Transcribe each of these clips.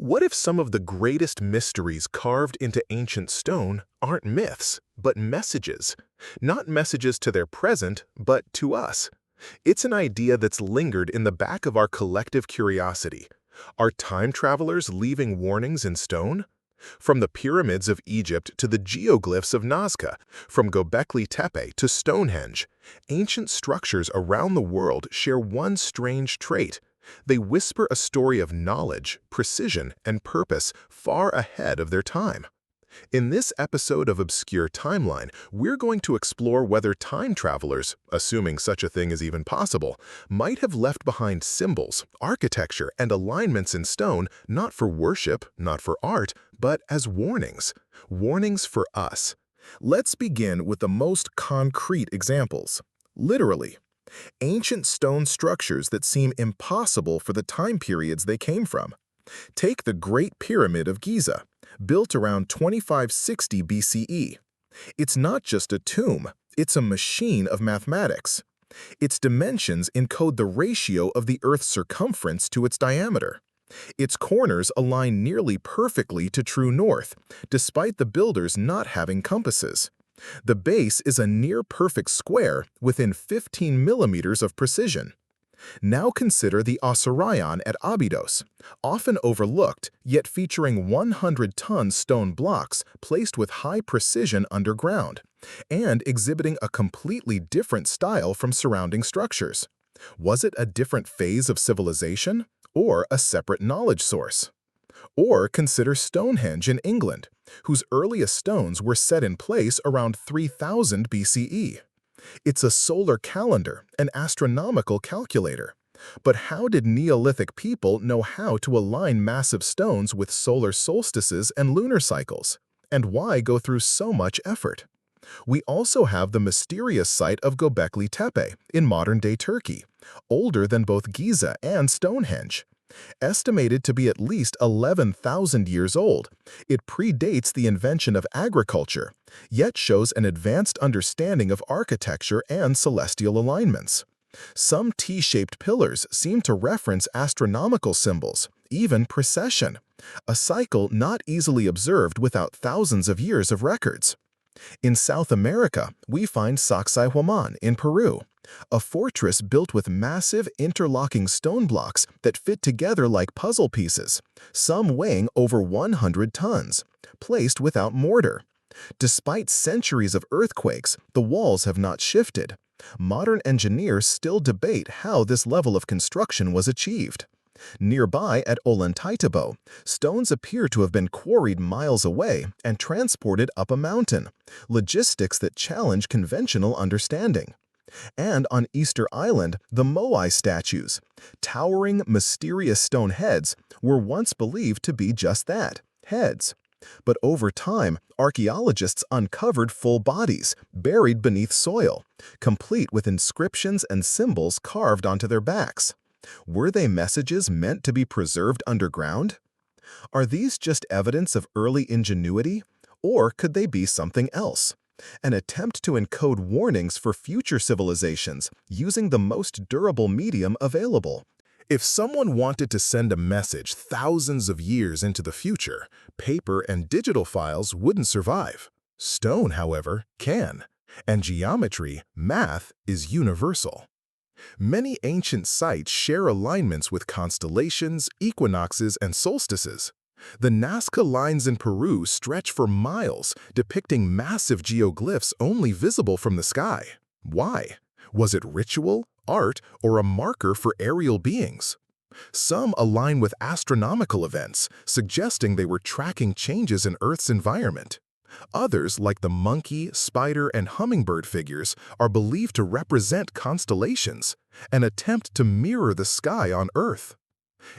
What if some of the greatest mysteries carved into ancient stone aren't myths, but messages? Not messages to their present, but to us. It's an idea that's lingered in the back of our collective curiosity. Are time travelers leaving warnings in stone? From the pyramids of Egypt to the geoglyphs of Nazca, from Göbekli Tepe to Stonehenge, ancient structures around the world share one strange trait. They whisper a story of knowledge, precision, and purpose far ahead of their time. In this episode of Obscure Timeline, we're going to explore whether time travelers, assuming such a thing is even possible, might have left behind symbols, architecture, and alignments in stone not for worship, not for art, but as warnings. Warnings for us. Let's begin with the most concrete examples. Literally. Ancient stone structures that seem impossible for the time periods they came from. Take the Great Pyramid of Giza, built around 2560 BCE. It's not just a tomb, it's a machine of mathematics. Its dimensions encode the ratio of the Earth's circumference to its diameter. Its corners align nearly perfectly to true north, despite the builders not having compasses. The base is a near-perfect square within 15 millimeters of precision. Now consider the Osirion at Abydos, often overlooked, yet featuring 100-ton stone blocks placed with high precision underground, and exhibiting a completely different style from surrounding structures. Was it a different phase of civilization, or a separate knowledge source? Or consider Stonehenge in England, whose earliest stones were set in place around 3000 BCE. It's a solar calendar, an astronomical calculator. But how did Neolithic people know how to align massive stones with solar solstices and lunar cycles? And why go through so much effort? We also have the mysterious site of Göbekli Tepe in modern-day Turkey, older than both Giza and Stonehenge. Estimated to be at least 11,000 years old, it predates the invention of agriculture, yet shows an advanced understanding of architecture and celestial alignments. Some T-shaped pillars seem to reference astronomical symbols, even precession, a cycle not easily observed without thousands of years of records. In South America, we find Sacsayhuaman in Peru, a fortress built with massive interlocking stone blocks that fit together like puzzle pieces, some weighing over 100 tons, placed without mortar. Despite centuries of earthquakes, the walls have not shifted. Modern engineers still debate how this level of construction was achieved. Nearby at Ollantaytambo, stones appear to have been quarried miles away and transported up a mountain, logistics that challenge conventional understanding. And on Easter Island, the Moai statues, towering, mysterious stone heads, were once believed to be just that, heads. But over time, archaeologists uncovered full bodies, buried beneath soil, complete with inscriptions and symbols carved onto their backs. Were they messages meant to be preserved underground? Are these just evidence of early ingenuity, or could they be something else? An attempt to encode warnings for future civilizations using the most durable medium available. If someone wanted to send a message thousands of years into the future, paper and digital files wouldn't survive. Stone, however, can. And geometry, math, is universal. Many ancient sites share alignments with constellations, equinoxes, and solstices. The Nazca lines in Peru stretch for miles, depicting massive geoglyphs only visible from the sky. Why? Was it ritual, art, or a marker for aerial beings? Some align with astronomical events, suggesting they were tracking changes in Earth's environment. Others, like the monkey, spider, and hummingbird figures, are believed to represent constellations, an attempt to mirror the sky on Earth.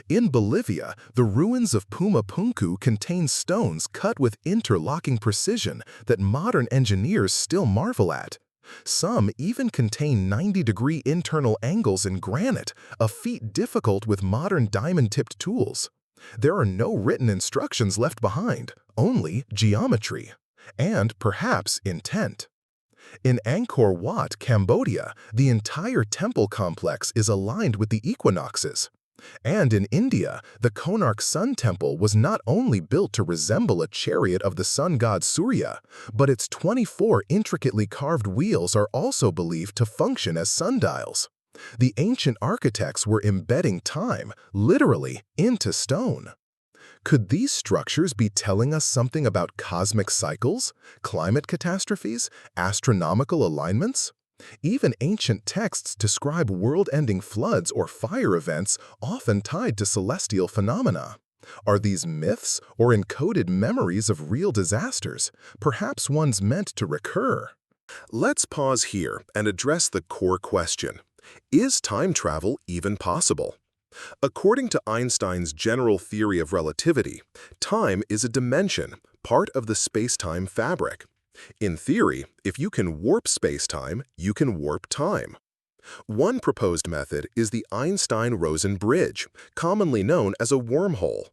In Bolivia, the ruins of Pumapunku contain stones cut with interlocking precision that modern engineers still marvel at. Some even contain 90-degree internal angles in granite, a feat difficult with modern diamond-tipped tools. There are no written instructions left behind, only geometry, and perhaps intent. In Angkor Wat, Cambodia, the entire temple complex is aligned with the equinoxes. And in India, the Konark Sun Temple was not only built to resemble a chariot of the sun god Surya, but its 24 intricately carved wheels are also believed to function as sundials. The ancient architects were embedding time, literally, into stone. Could these structures be telling us something about cosmic cycles, climate catastrophes, astronomical alignments? Even ancient texts describe world-ending floods or fire events often tied to celestial phenomena. Are these myths or encoded memories of real disasters, perhaps ones meant to recur? Let's pause here and address the core question. Is time travel even possible? According to Einstein's general theory of relativity, time is a dimension, part of the space-time fabric. In theory, if you can warp space-time, you can warp time. One proposed method is the Einstein-Rosen bridge, commonly known as a wormhole.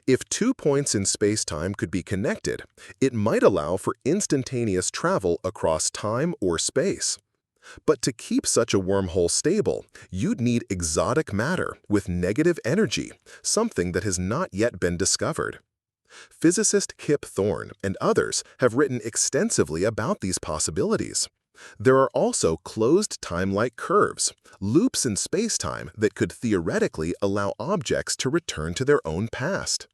If 2 points in space-time could be connected, it might allow for instantaneous travel across time or space. But to keep such a wormhole stable, you'd need exotic matter with negative energy, something that has not yet been discovered. Physicist Kip Thorne and others have written extensively about these possibilities. There are also closed time-like curves, loops in space-time that could theoretically allow objects to return to their own past.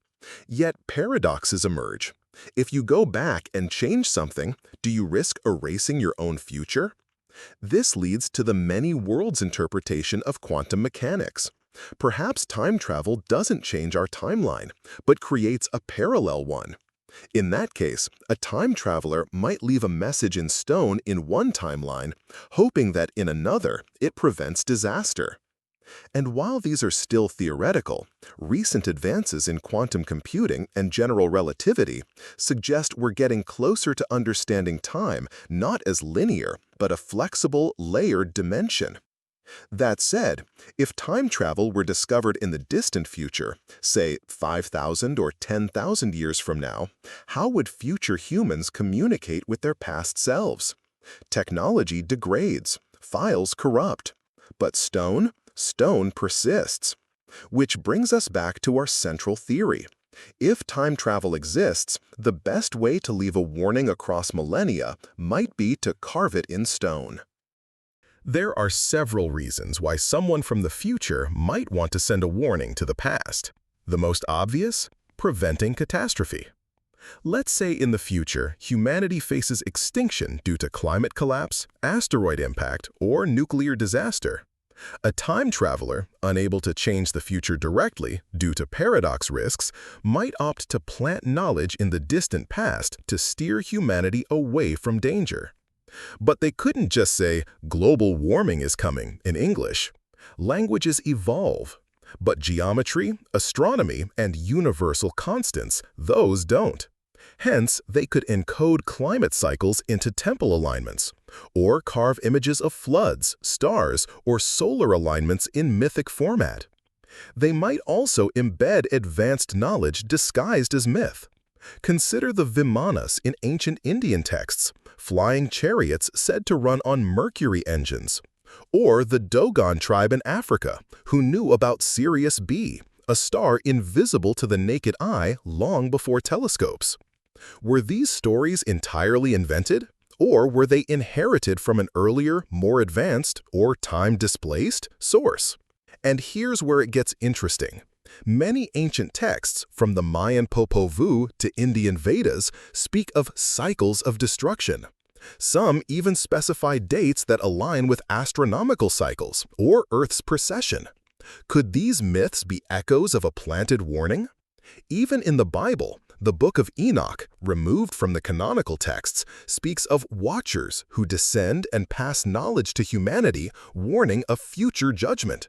Yet paradoxes emerge. If you go back and change something, do you risk erasing your own future? This leads to the many worlds interpretation of quantum mechanics. Perhaps time travel doesn't change our timeline, but creates a parallel one. In that case, a time traveler might leave a message in stone in one timeline, hoping that in another it prevents disaster. And while these are still theoretical, recent advances in quantum computing and general relativity suggest we're getting closer to understanding time not as linear, but a flexible, layered dimension. That said, if time travel were discovered in the distant future, say 5,000 or 10,000 years from now, how would future humans communicate with their past selves? Technology degrades, files corrupt, but stone persists. Which brings us back to our central theory. If time travel exists, the best way to leave a warning across millennia might be to carve it in stone. There are several reasons why someone from the future might want to send a warning to the past. The most obvious? Preventing catastrophe. Let's say in the future, humanity faces extinction due to climate collapse, asteroid impact, or nuclear disaster. A time traveler, unable to change the future directly due to paradox risks, might opt to plant knowledge in the distant past to steer humanity away from danger. But they couldn't just say, "Global warming is coming" in English. Languages evolve. But geometry, astronomy, and universal constants, those don't. Hence, they could encode climate cycles into temple alignments, or carve images of floods, stars, or solar alignments in mythic format. They might also embed advanced knowledge disguised as myth. Consider the Vimanas in ancient Indian texts, flying chariots said to run on Mercury engines. Or the Dogon tribe in Africa, who knew about Sirius B, a star invisible to the naked eye long before telescopes. Were these stories entirely invented? Or were they inherited from an earlier, more advanced, or time-displaced source? And here's where it gets interesting. Many ancient texts, from the Mayan Popol Vuh to Indian Vedas, speak of cycles of destruction. Some even specify dates that align with astronomical cycles or Earth's precession. Could these myths be echoes of a planted warning? Even in the Bible, the Book of Enoch, removed from the canonical texts, speaks of watchers who descend and pass knowledge to humanity, warning of future judgment.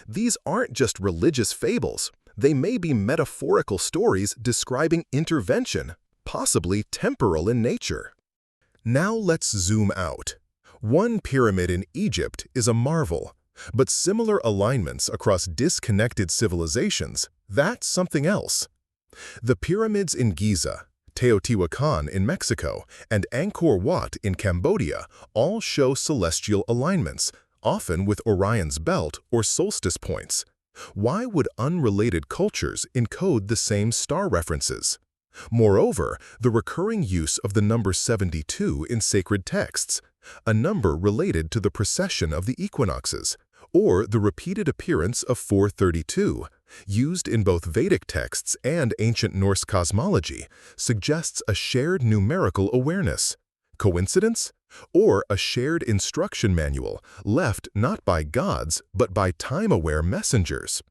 These aren't just religious fables. They may be metaphorical stories describing intervention, possibly temporal in nature. Now let's zoom out. One pyramid in Egypt is a marvel, but similar alignments across disconnected civilizations, that's something else. The pyramids in Giza, Teotihuacan in Mexico, and Angkor Wat in Cambodia all show celestial alignments, often with Orion's belt or solstice points. Why would unrelated cultures encode the same star references? Moreover, the recurring use of the number 72 in sacred texts, a number related to the precession of the equinoxes, or the repeated appearance of 432, used in both Vedic texts and ancient Norse cosmology, suggests a shared numerical awareness. Coincidence? Or a shared instruction manual left not by gods but by time-aware messengers.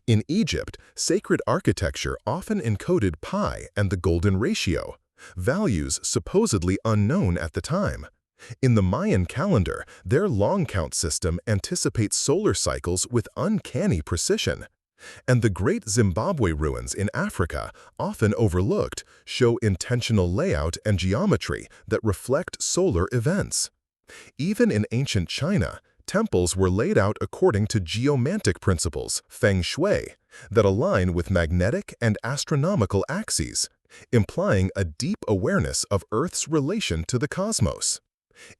In Egypt, sacred architecture often encoded pi and the golden ratio, values supposedly unknown at the time. In the Mayan calendar, their long count system anticipates solar cycles with uncanny precision. And the great Zimbabwe ruins in Africa, often overlooked, show intentional layout and geometry that reflect solar events. Even in ancient China, temples were laid out according to geomantic principles, feng shui, that align with magnetic and astronomical axes, implying a deep awareness of Earth's relation to the cosmos.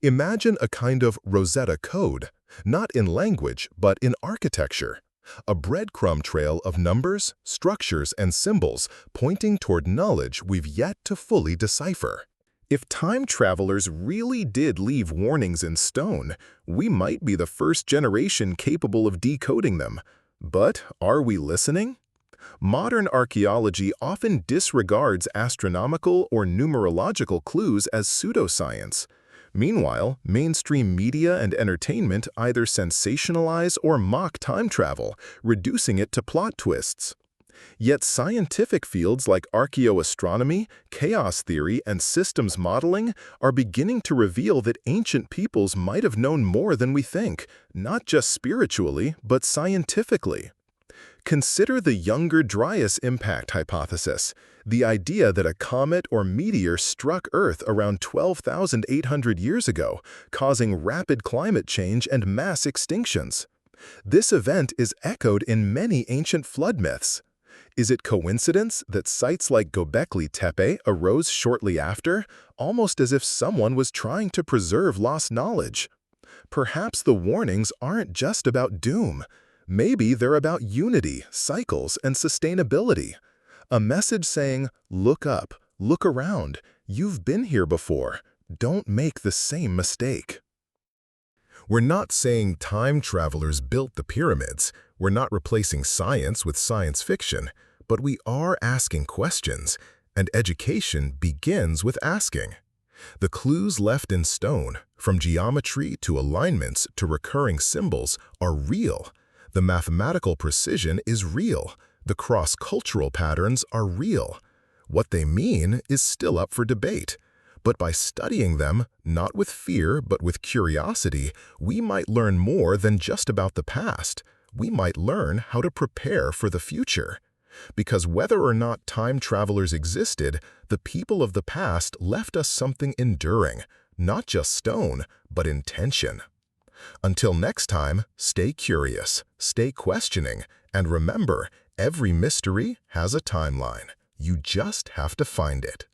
Imagine a kind of Rosetta code, not in language but in architecture. A breadcrumb trail of numbers, structures, and symbols pointing toward knowledge we've yet to fully decipher. If time travelers really did leave warnings in stone, we might be the first generation capable of decoding them. But are we listening? Modern archaeology often disregards astronomical or numerological clues as pseudoscience. Meanwhile, mainstream media and entertainment either sensationalize or mock time travel, reducing it to plot twists. Yet scientific fields like archaeoastronomy, chaos theory, and systems modeling are beginning to reveal that ancient peoples might have known more than we think, not just spiritually, but scientifically. Consider the Younger Dryas impact hypothesis, the idea that a comet or meteor struck Earth around 12,800 years ago, causing rapid climate change and mass extinctions. This event is echoed in many ancient flood myths. Is it coincidence that sites like Göbekli Tepe arose shortly after, almost as if someone was trying to preserve lost knowledge? Perhaps the warnings aren't just about doom. Maybe they're about unity, cycles, and sustainability. A message saying, look up, look around, you've been here before, don't make the same mistake. We're not saying time travelers built the pyramids, we're not replacing science with science fiction, but we are asking questions, and education begins with asking. The clues left in stone, from geometry to alignments to recurring symbols, are real. The mathematical precision is real. The cross-cultural patterns are real. What they mean is still up for debate. But by studying them, not with fear but with curiosity, we might learn more than just about the past. We might learn how to prepare for the future. Because whether or not time travelers existed, the people of the past left us something enduring, not just stone, but intention. Until next time, stay curious, stay questioning, and remember, every mystery has a timeline. You just have to find it.